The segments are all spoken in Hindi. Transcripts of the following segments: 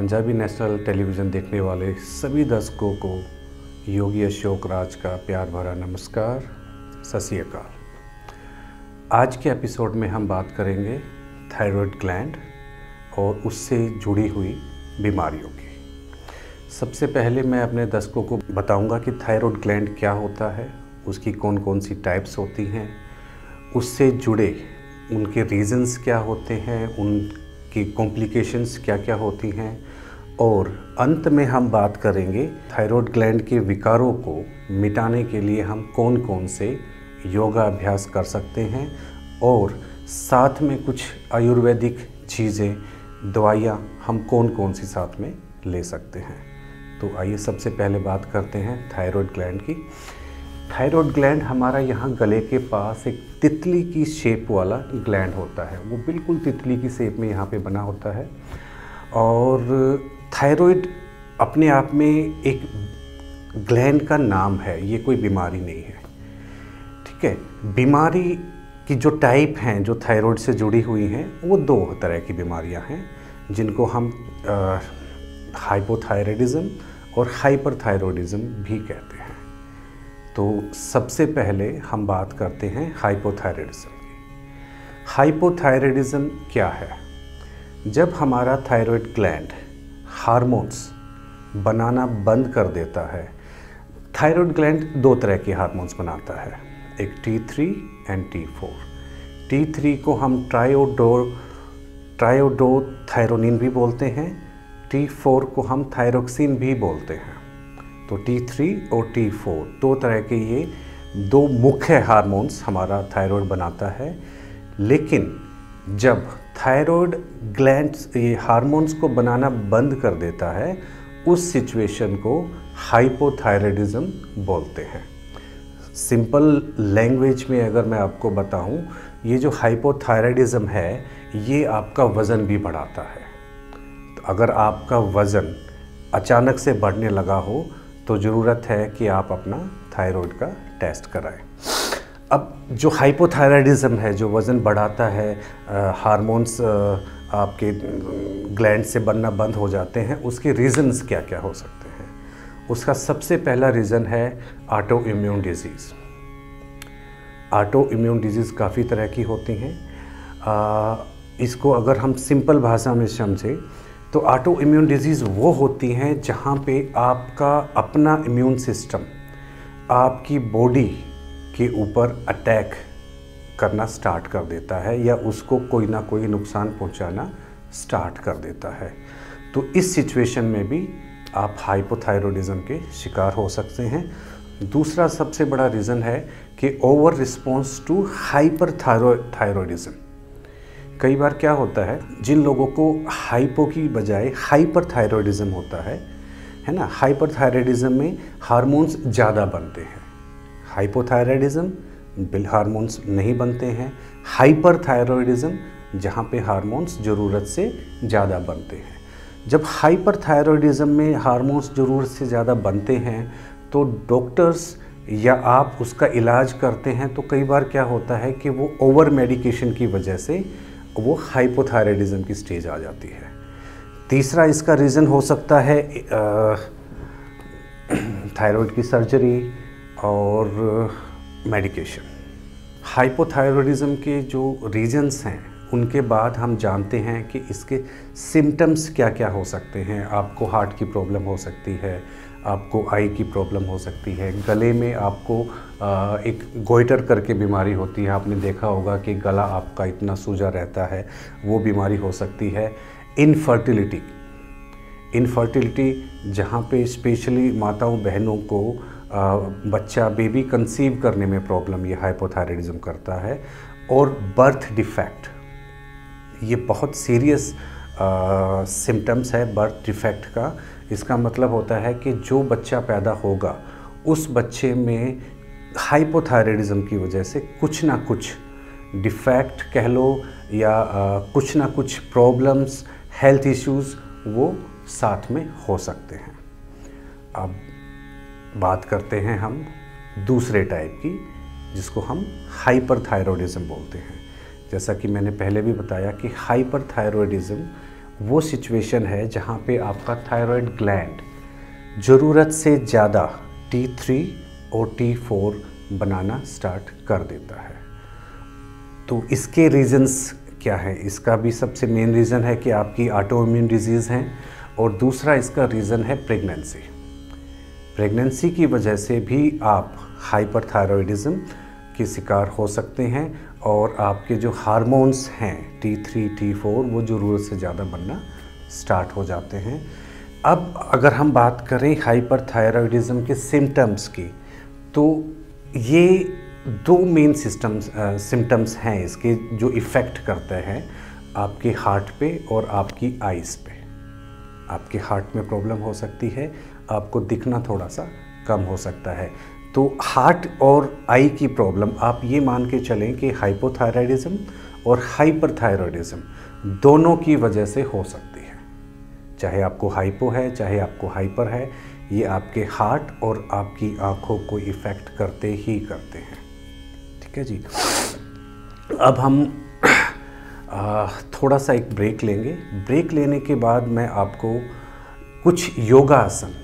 पंजाबी नेशनल टेलीविज़न देखने वाले सभी दर्शकों को योगी अशोक राज का प्यार भरा नमस्कार, सत श्री अकाल। आज के एपिसोड में हम बात करेंगे थायराइड ग्लैंड और उससे जुड़ी हुई बीमारियों की। सबसे पहले मैं अपने दर्शकों को बताऊंगा कि थायराइड ग्लैंड क्या होता है, उसकी कौन कौन सी टाइप्स होती हैं, उससे जुड़े उनके रीज़न्स क्या होते हैं, उनकी कॉम्प्लिकेशंस क्या क्या होती हैं, और अंत में हम बात करेंगे थायराइड ग्लैंड के विकारों को मिटाने के लिए हम कौन कौन से योगा अभ्यास कर सकते हैं, और साथ में कुछ आयुर्वेदिक चीज़ें, दवाइयाँ हम कौन कौन सी साथ में ले सकते हैं। तो आइए सबसे पहले बात करते हैं थायराइड ग्लैंड की। थायराइड ग्लैंड हमारा यहाँ गले के पास एक तितली की शेप वाला ग्लैंड होता है। वो बिल्कुल तितली की शेप में यहाँ पे बना होता है। और थायराइड अपने आप में एक ग्लैंड का नाम है, ये कोई बीमारी नहीं है। ठीक है, बीमारी की जो टाइप हैं जो थायराइड से जुड़ी हुई हैं वो दो तरह की बीमारियां हैं, जिनको हम हाइपोथायराइडिज्म और हाइपरथायराइडिज्म भी कहते हैं। तो सबसे पहले हम बात करते हैं हाइपोथायराइडिज्म की। हाइपोथायराइडिज्म क्या है? जब हमारा थायराइड ग्लैंड हार्मोन्स बनाना बंद कर देता है। थायराइड ग्लैंड दो तरह के हार्मोन्स बनाता है, एक T3 एंड T4। T3 को हम ट्रायोडोथायरोनिन भी बोलते हैं, T4 को हम थायरोक्सिन भी बोलते हैं। तो T3 और T4 दो तरह के ये दो मुख्य हार्मोन्स हमारा थायराइड बनाता है। लेकिन जब थायराइड ग्लैंड ये हार्मोन्स को बनाना बंद कर देता है, उस सिचुएशन को हाइपोथायराइडिज्म बोलते हैं। सिंपल लैंग्वेज में अगर मैं आपको बताऊं, ये जो हाइपोथायराइडिज्म है ये आपका वज़न भी बढ़ाता है। तो अगर आपका वज़न अचानक से बढ़ने लगा हो तो ज़रूरत है कि आप अपना थायराइड का टेस्ट कराएं। अब जो हाइपोथायराइडिज्म है, जो वज़न बढ़ाता है, हार्मोन्स आपके ग्लैंड से बनना बंद हो जाते हैं, उसके रीज़न्स क्या क्या हो सकते हैं? उसका सबसे पहला रीज़न है auto immune disease. Auto immune disease काफ़ी तरह की होती हैं। इसको अगर हम सिंपल भाषा में समझें तो ऑटो इम्यून डिजीज़ वो होती हैं जहाँ पे आपका अपना इम्यून सिस्टम आपकी बॉडी के ऊपर अटैक करना स्टार्ट कर देता है या उसको कोई ना कोई नुकसान पहुंचाना स्टार्ट कर देता है। तो इस सिचुएशन में भी आप हाइपोथायराइडिज्म के शिकार हो सकते हैं। दूसरा सबसे बड़ा रीज़न है कि ओवर रिस्पॉन्स टू हाइपरथायराइडिज्म। कई बार क्या होता है, जिन लोगों को हाइपो की बजाय हाइपरथायराइडिज्म होता है ना, हाइपरथायराइडिज्म में हार्मोन्स ज़्यादा बनते हैं। हाइपोथायराइडिज्म हार्मोन्स नहीं बनते हैं। हाइपरथायराइडिज्म जहाँ पे हार्मोन्स ज़रूरत से ज़्यादा बनते हैं। जब हाइपरथायराइडिज्म में हार्मोन्स ज़रूरत से ज़्यादा बनते हैं तो डॉक्टर्स या आप उसका इलाज करते हैं तो कई बार क्या होता है कि वो ओवर मेडिकेशन की वजह से वो हाइपोथायराइडिज्म की स्टेज आ जाती है। तीसरा इसका रीज़न हो सकता है थायराइड की सर्जरी और मेडिकेशन। हाइपोथायराइडिज्म के जो रीजन्स हैं उनके बाद हम जानते हैं कि इसके सिम्टम्स क्या क्या हो सकते हैं। आपको हार्ट की प्रॉब्लम हो सकती है, आपको आई की प्रॉब्लम हो सकती है, गले में आपको एक गोइटर करके बीमारी होती है, आपने देखा होगा कि गला आपका इतना सूजा रहता है, वो बीमारी हो सकती है। इनफर्टिलिटी जहाँ पे स्पेशली माताओं बहनों को बच्चा बेबी कंसीव करने में प्रॉब्लम ये हाइपोथायराइडिज्म करता है। और बर्थ डिफेक्ट, ये बहुत सीरियस सिम्टम्स है बर्थ डिफेक्ट का। इसका मतलब होता है कि जो बच्चा पैदा होगा उस बच्चे में हाइपोथायराइडिज्म की वजह से कुछ ना कुछ डिफेक्ट कह लो या कुछ ना कुछ प्रॉब्लम्स, हेल्थ इश्यूज़ वो साथ में हो सकते हैं। अब बात करते हैं हम दूसरे टाइप की, जिसको हम हाइपरथायराइडिज्म बोलते हैं। जैसा कि मैंने पहले भी बताया कि हाइपरथायराइडिज्म वो सिचुएशन है जहाँ पे आपका थायराइड ग्लैंड ज़रूरत से ज़्यादा T3 और T4 बनाना स्टार्ट कर देता है। तो इसके रीज़न्स क्या है? इसका भी सबसे मेन रीज़न है कि आपकी ऑटोइम्यून डिजीज़ हैं, और दूसरा इसका रीज़न है प्रेगनेंसी। प्रेगनेंसी की वजह से भी आप हाइपरथायरॉयडिज्म के शिकार हो सकते हैं, और आपके जो हार्मोन्स हैं T3 T4 वो ज़रूरत से ज़्यादा बनना स्टार्ट हो जाते हैं। अब अगर हम बात करें हाइपरथायरॉयडिज्म के सिम्टम्स की, तो ये दो मेन सिम्टम्स हैं इसके जो इफ़ेक्ट करते हैं आपके हार्ट पे और आपकी आइज़ पे। आपके हार्ट में प्रॉब्लम हो सकती है, आपको दिखना थोड़ा सा कम हो सकता है। तो हार्ट और आई की प्रॉब्लम आप ये मान के चलें कि हाइपोथायराइडिज्म और हाइपरथायरॉयडिज्म दोनों की वजह से हो सकती है। चाहे आपको हाइपो है चाहे आपको हाइपर है, ये आपके हार्ट और आपकी आँखों को इफ़ेक्ट करते ही करते हैं। ठीक है जी। अब हम थोड़ा सा एक ब्रेक लेंगे। ब्रेक लेने के बाद मैं आपको कुछ योगासन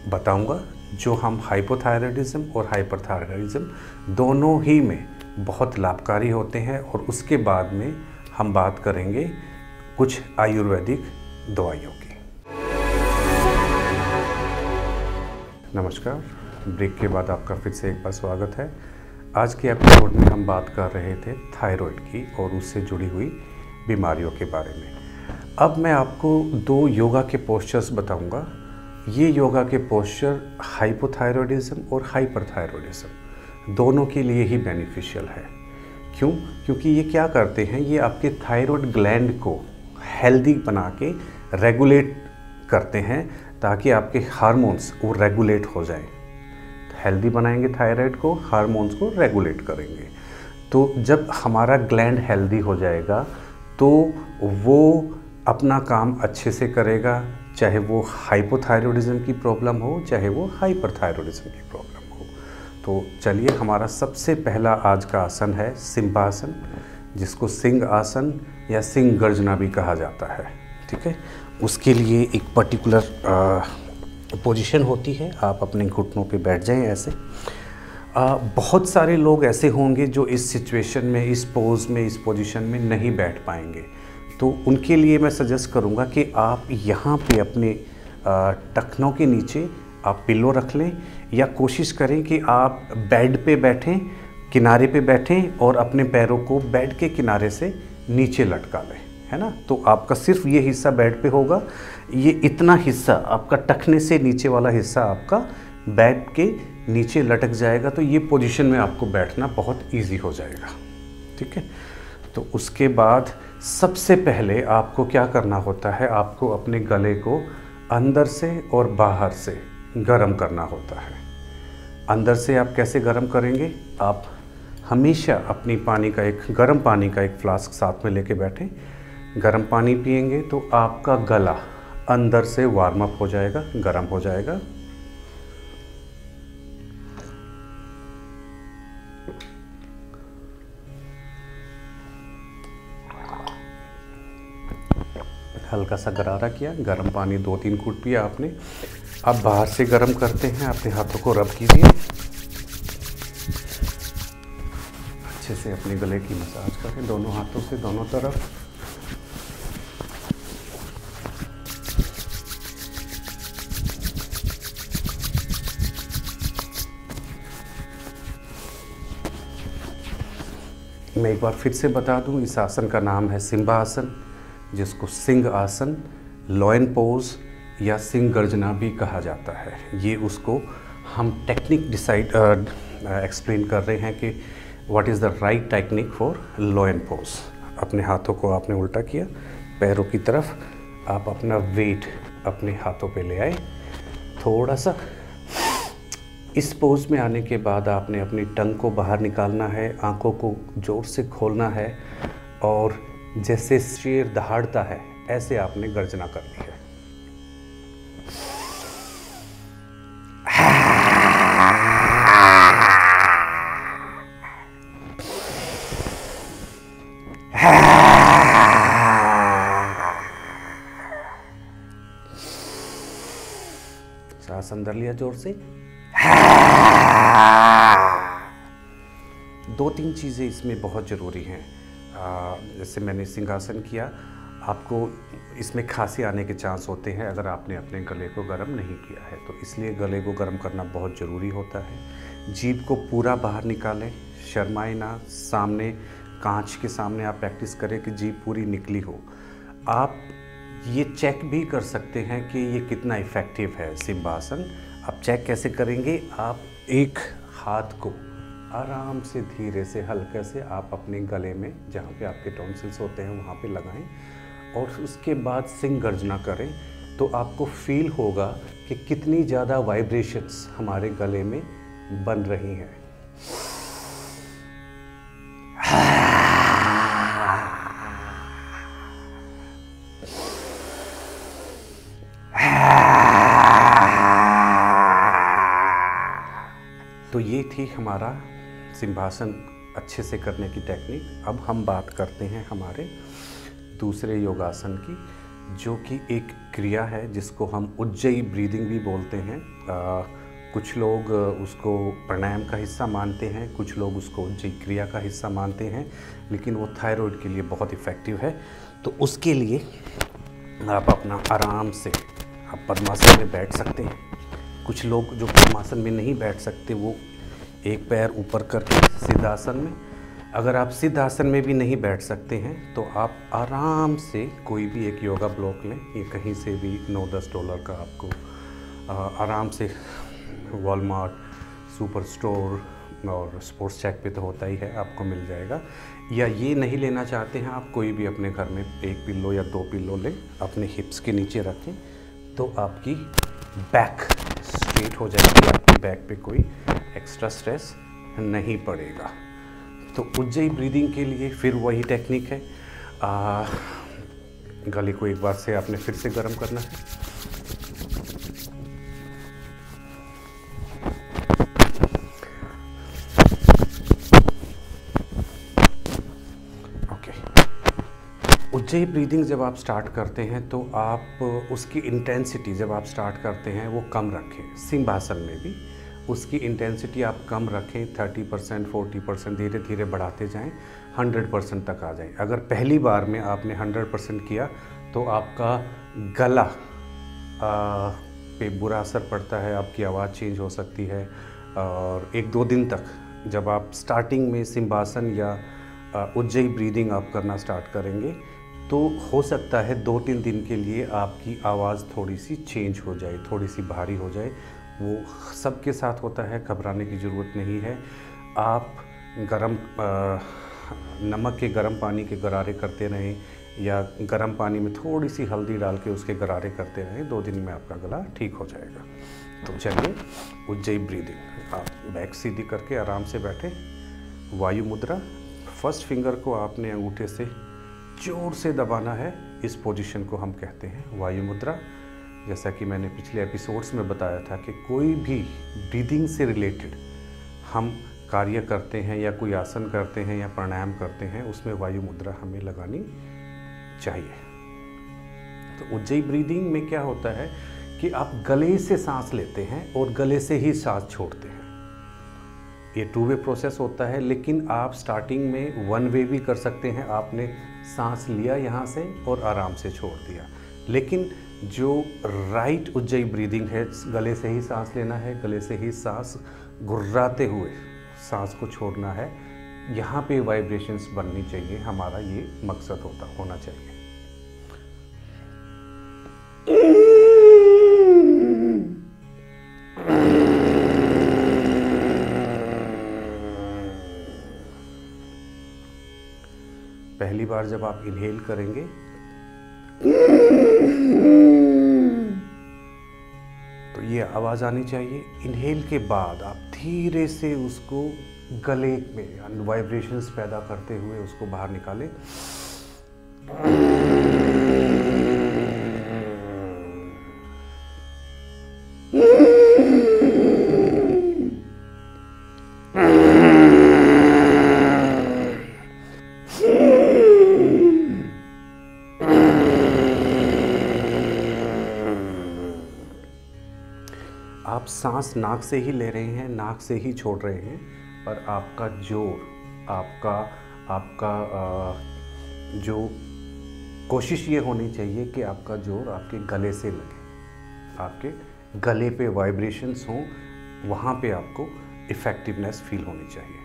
बताऊंगा जो हम हाइपोथायरॉयडिज्म और हाइपरथायरॉयडिज्म दोनों ही में बहुत लाभकारी होते हैं, और उसके बाद में हम बात करेंगे कुछ आयुर्वेदिक दवाइयों की। नमस्कार, ब्रेक के बाद आपका फिर से एक बार स्वागत है। आज के एपिसोड में हम बात कर रहे थे थायराइड की और उससे जुड़ी हुई बीमारियों के बारे में। अब मैं आपको दो योगा के पोस्चर्स बताऊंगा। ये योगा के पोस्चर हाइपोथायरॉयडिज्म और हाइपरथायरॉयडिज्म दोनों के लिए ही बेनिफिशियल है। क्यों? क्योंकि ये क्या करते हैं, ये आपके थायराइड ग्लैंड को हेल्दी बना के रेगुलेट करते हैं ताकि आपके हार्मोन्स वो रेगुलेट हो जाएं। हेल्दी बनाएंगे थायराइड को, हार्मोन्स को रेगुलेट करेंगे। तो जब हमारा ग्लैंड हेल्दी हो जाएगा तो वो अपना काम अच्छे से करेगा, चाहे वो हाइपोथायरॉयडिज्म की प्रॉब्लम हो चाहे वो हाइपरथायरॉयडिज्म की प्रॉब्लम हो। तो चलिए, हमारा सबसे पहला आज का आसन है सिंहासन, जिसको सिंह आसन या सिंह गर्जना भी कहा जाता है। ठीक है, उसके लिए एक पर्टिकुलर पोजीशन होती है। आप अपने घुटनों पे बैठ जाएं ऐसे। बहुत सारे लोग ऐसे होंगे जो इस सिचुएशन में, इस पोज में, इस पोजीशन में नहीं बैठ पाएंगे। तो उनके लिए मैं सजेस्ट करूंगा कि आप यहाँ पे अपने टखनों के नीचे आप पिलो रख लें, या कोशिश करें कि आप बेड पे बैठें, किनारे पे बैठें और अपने पैरों को बेड के किनारे से नीचे लटका लें, है ना। तो आपका सिर्फ ये हिस्सा बेड पे होगा, ये इतना हिस्सा आपका टखने से नीचे वाला हिस्सा आपका बेड के नीचे लटक जाएगा। तो ये पोजीशन में आपको बैठना बहुत इजी हो जाएगा। ठीक है, तो उसके बाद सबसे पहले आपको क्या करना होता है, आपको अपने गले को अंदर से और बाहर से गर्म करना होता है। अंदर से आप कैसे गर्म करेंगे, आप हमेशा अपनी गर्म पानी का एक फ्लास्क साथ में लेके बैठें। गर्म पानी पिएंगे तो आपका गला अंदर से वार्म अप हो जाएगा, गर्म हो जाएगा। हल्का सा गरारा किया, गर्म पानी 2-3 घूंट पिया आपने। अब बाहर से गर्म करते हैं, अपने हाथों को रब कीजिए, अच्छे से अपने गले की मसाज करें दोनों हाथों से, दोनों तरफ। मैं एक बार फिर से बता दूं, इस आसन का नाम है सिंहासन, जिसको सिंह आसन, लॉयन पोज या सिंह गर्जना भी कहा जाता है। ये उसको हम टेक्निक एक्सप्लेन कर रहे हैं कि what is the right technique for lion pose. अपने हाथों को आपने उल्टा किया पैरों की तरफ, आप अपना वेट अपने हाथों पे ले आए थोड़ा सा। इस पोज में आने के बाद आपने अपनी टंग को बाहर निकालना है, आंखों को जोर से खोलना है, और जैसे शेर दहाड़ता है ऐसे आपने गर्जना करनी है। सांस अंदर लिया जोर से। 2-3 चीज़ें इसमें बहुत ज़रूरी हैं। जैसे मैंने सिंहासन किया, आपको इसमें खांसी आने के चांस होते हैं अगर आपने अपने गले को गर्म नहीं किया है, तो इसलिए गले को गर्म करना बहुत ज़रूरी होता है। जीभ को पूरा बाहर निकालें, शर्माए ना, सामने कांच के सामने आप प्रैक्टिस करें कि जीभ पूरी निकली हो। आप ये चेक भी कर सकते हैं कि ये कितना इफ़ेक्टिव है सिंहासन। आप चेक कैसे करेंगे? आप एक हाथ को आराम से धीरे से हल्के से आप अपने गले में, जहाँ पे आपके टॉन्सिल्स होते हैं, वहाँ पे लगाएं और उसके बाद सिंह गर्जना करें, तो आपको फील होगा कि कितनी ज़्यादा वाइब्रेशंस हमारे गले में बन रही हैं। तो ये थी हमारा सिंहासन अच्छे से करने की टेक्निक। अब हम बात करते हैं हमारे दूसरे योगासन की, जो कि एक क्रिया है जिसको हम उज्जयी ब्रीदिंग भी बोलते हैं। कुछ लोग उसको प्राणायाम का हिस्सा मानते हैं, कुछ लोग उसको उज्जयी क्रिया का हिस्सा मानते हैं, लेकिन वो थायराइड के लिए बहुत इफ़ेक्टिव है। तो उसके लिए आप अपना आराम से आप पद्मासन में बैठ सकते हैं। कुछ लोग जो पद्मासन में नहीं बैठ सकते वो एक पैर ऊपर करके सिद्धासन में, अगर आप सिद्धासन में भी नहीं बैठ सकते हैं तो आप आराम से कोई भी एक योगा ब्लॉक लें। ये कहीं से भी $9-10 का आपको आराम से वॉलमार्ट, सुपर स्टोर और स्पोर्ट्स चेक पे तो होता ही है, आपको मिल जाएगा। या ये नहीं लेना चाहते हैं आप, कोई भी अपने घर में 1 पिल्लो या 2 पिल्लो लें, अपने हिप्स के नीचे रखें, तो आपकी बैक स्ट्रेट हो जाएगी, आपकी बैक पे कोई एक्स्ट्रा स्ट्रेस नहीं पड़ेगा। तो उज्जयी ब्रीदिंग के लिए फिर वही टेक्निक है। गले को एक बार से आपने फिर से गर्म करना है। उज्जयी ब्रीदिंग जब आप स्टार्ट करते हैं तो आप उसकी इंटेंसिटी जब आप स्टार्ट करते हैं वो कम रखें। सिंहासन में भी उसकी इंटेंसिटी आप कम रखें, 30%, 40%, धीरे धीरे बढ़ाते जाएं, 100% तक आ जाएं। अगर पहली बार में आपने 100% किया तो आपका गला पे बुरा असर पड़ता है, आपकी आवाज़ चेंज हो सकती है। और 1-2 दिन तक जब आप स्टार्टिंग में सिंहासन या उज्जयी ब्रीदिंग आप करना स्टार्ट करेंगे तो हो सकता है 2-3 दिन के लिए आपकी आवाज़ थोड़ी सी चेंज हो जाए, थोड़ी सी भारी हो जाए। वो सबके साथ होता है, घबराने की ज़रूरत नहीं है। आप नमक के गर्म पानी के गरारे करते रहें या गर्म पानी में थोड़ी सी हल्दी डाल के उसके गरारे करते रहें, 2 दिन में आपका गला ठीक हो जाएगा। तो चलिए उज्जयी ब्रीदिंग। आप बैक सीधी करके आराम से बैठे, वायु मुद्रा। फर्स्ट फिंगर को आपने अंगूठे से जोर से दबाना है, इस पोजीशन को हम कहते हैं वायु मुद्रा। जैसा कि मैंने पिछले एपिसोड्स में बताया था कि कोई भी ब्रीदिंग से रिलेटेड हम कार्य करते हैं या कोई आसन करते हैं या प्राणायाम करते हैं, उसमें वायु मुद्रा हमें लगानी चाहिए। तो उज्जयी ब्रीदिंग में क्या होता है कि आप गले से सांस लेते हैं और गले से ही सांस छोड़ते हैं। ये 2 वे प्रोसेस होता है, लेकिन आप स्टार्टिंग में 1 वे भी कर सकते हैं। आपने सांस लिया यहाँ से और आराम से छोड़ दिया। लेकिन जो राइट उज्जयी ब्रीदिंग है, गले से ही सांस लेना है, गले से ही सांस गुर्राते हुए सांस को छोड़ना है। यहाँ पे वाइब्रेशंस बननी चाहिए, हमारा ये मकसद होना चाहिए। पहली बार जब आप इनहेल करेंगे तो ये आवाज़ आनी चाहिए। इनहेल के बाद आप धीरे से उसको गले में वाइब्रेशंस पैदा करते हुए उसको बाहर निकालें। सांस नाक से ही ले रहे हैं, नाक से ही छोड़ रहे हैं, पर आपका जोर, आपका जो कोशिश ये होनी चाहिए कि आपका जोर आपके गले से लगे, आपके गले पे वाइब्रेशंस हों, वहाँ पे आपको इफ़ेक्टिवनेस फील होनी चाहिए।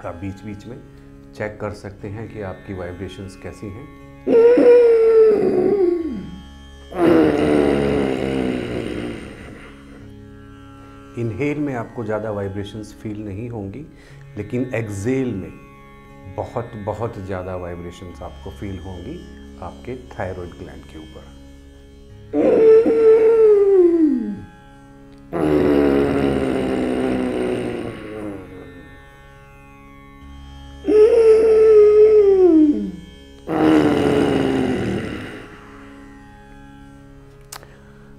आप बीच बीच में चेक कर सकते हैं कि आपकी वाइब्रेशंस कैसी हैं। इनहेल में आपको ज़्यादा वाइब्रेशंस फील नहीं होंगी, लेकिन एक्सहेल में बहुत बहुत ज़्यादा वाइब्रेशंस आपको फील होंगी आपके थायराइड ग्लैंड के ऊपर।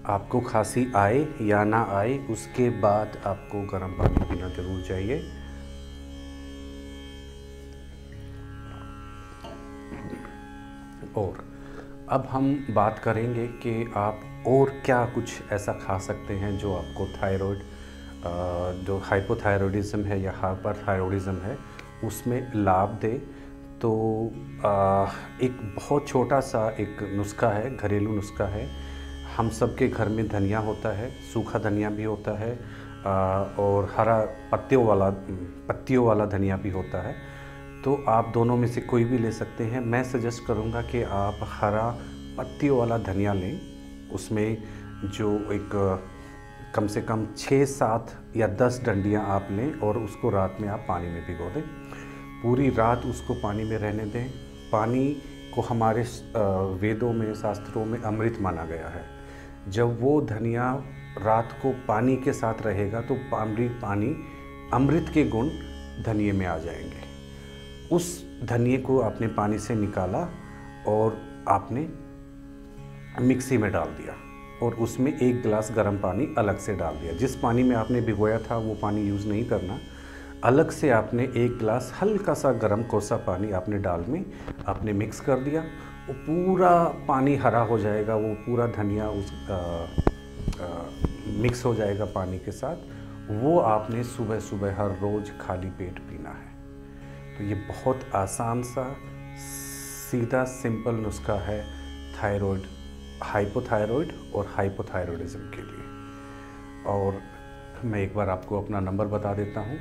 आपको खांसी आए या ना आए, उसके बाद आपको गर्म पानी पीना जरूर चाहिए। और अब हम बात करेंगे कि आप और क्या कुछ ऐसा खा सकते हैं जो आपको थायराइड, जो हाइपोथायरॉयडिज्म है या हाइपरथायरॉयडिज्म है, उसमें लाभ दे। तो एक बहुत छोटा सा एक नुस्खा है, घरेलू नुस्खा है। हम सबके घर में धनिया होता है, सूखा धनिया भी होता है और हरा पत्तियों वाला धनिया भी होता है। तो आप दोनों में से कोई भी ले सकते हैं। मैं सजेस्ट करूंगा कि आप हरा पत्तियों वाला धनिया लें। उसमें जो एक कम से कम 6, 7 या 10 डंडियां आप लें और उसको रात में आप पानी में भिगो दें। पूरी रात उसको पानी में रहने दें। पानी को हमारे वेदों में, शास्त्रों में अमृत माना गया है। जब वो धनिया रात को पानी के साथ रहेगा तो अमृत के गुण धनिये में आ जाएंगे। उस धनिये को आपने पानी से निकाला और आपने मिक्सी में डाल दिया और उसमें 1 गिलास गर्म पानी अलग से डाल दिया। जिस पानी में आपने भिगोया था वो पानी यूज़ नहीं करना। अलग से आपने 1 गिलास हल्का सा गर्म कोसा पानी आपने दाल में आपने मिक्स कर दिया। वो पूरा पानी हरा हो जाएगा, वो पूरा धनिया मिक्स हो जाएगा पानी के साथ। वो आपने सुबह सुबह हर रोज़ खाली पेट पीना है। तो ये बहुत आसान सा, सीधा, सिंपल नुस्खा है थायराइड, हाइपोथायरॉयड और हाइपोथायरॉयडिज्म के लिए। और मैं एक बार आपको अपना नंबर बता देता हूँ।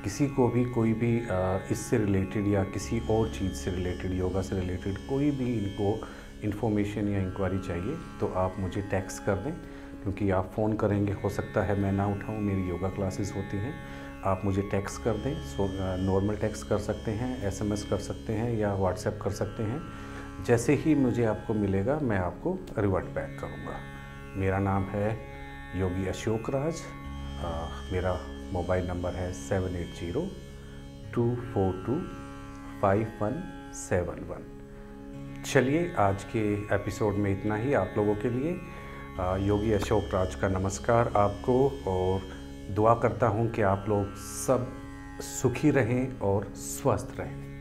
किसी को भी कोई भी इससे रिलेटेड या किसी और चीज़ से रिलेटेड, योगा से रिलेटेड कोई भी इनको इन्फॉर्मेशन या इंक्वायरी चाहिए तो आप मुझे टेक्स्ट कर दें, क्योंकि आप फ़ोन करेंगे हो सकता है मैं ना उठाऊं, मेरी योगा क्लासेस होती हैं। आप मुझे टेक्स्ट कर दें। नॉर्मल टेक्स्ट कर सकते हैं, SMS कर सकते हैं या व्हाट्सएप कर सकते हैं। जैसे ही मुझे आपको मिलेगा मैं आपको रिवर्ट बैक करूँगा। मेरा नाम है योगी अशोक राज। मेरा मोबाइल नंबर है 7802425171। चलिए, आज के एपिसोड में इतना ही आप लोगों के लिए। योगी अशोक राज का नमस्कार आपको, और दुआ करता हूँ कि आप लोग सब सुखी रहें और स्वस्थ रहें।